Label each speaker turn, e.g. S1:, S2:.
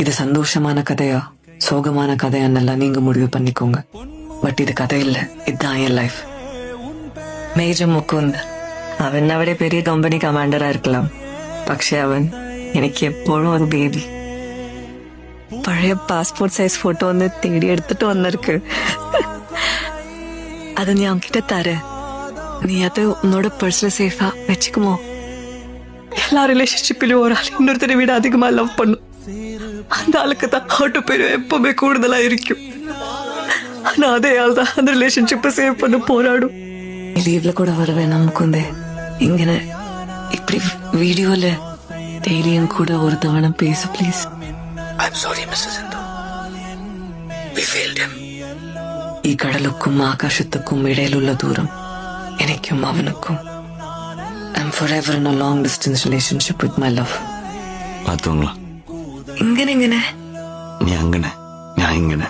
S1: இது சந்தோஷமான கதையா சோகமான கதையான்னெல்லாம் நீங்க முடிவு பண்ணிக்கோங்க. பட் இது கதை இல்ல, இதுதான் என் லைஃப். മേജർ മുകുന്ദ് അവൻ അവിടെ പെരിയ കമ്പനി കമാൻഡറാ இருக்கலாம். പക്ഷെ അവൻ എനിക്ക് എപ്പോഴും ഒരു ബേബി. പഴയ പാസ്പോർട്ട് സൈസ് ഫോട്ടോ ഒന്ന് തേടി എടുത്തിട്ട് വന്നിருக்கு. അത് ഞാൻ കിட்ட തരேன். നീ അത് ഉന്നോട് പേഴ്സണൽ സേഫാ വെച്ചിക്കുമോ? எல்லா ரிலேஷன்ஷிப்பிலும் ஒரு ஆள் இன்னொருத்தரை விட அதிகமா லவ் பண்ணும். அந்த ஆளுக்கு தான் ஆட்டோ பேரும் எப்பவுமே கூடுதலா இருக்கும். ஆனா அதே ஆள் தான் அந்த ரிலேஷன்ஷிப்பை சேவ் பண்ண போராடும். ലീവില് കൂടെ വരവേ നമുക്കൊന്നേ ഇങ്ങനെ ഇപ്പടി വീഡിയോയില് ഡെയിലിയും കൂടെ ഒരു തവണ പേസ് please. I am sorry Mrs Sindhu, we failed him. ഈ കടലുക്കും ആകാശത്തുക്കും ഇടയിലുള്ള ദൂരം എനിക്കും അവനുക്കും. I am forever in a long distance relationship with my love.
S2: പാത്തുങ്ങളാ
S1: ഇങ്ങനെ
S2: നീ അങ്ങനെ ഞാൻ ഇങ്ങനെ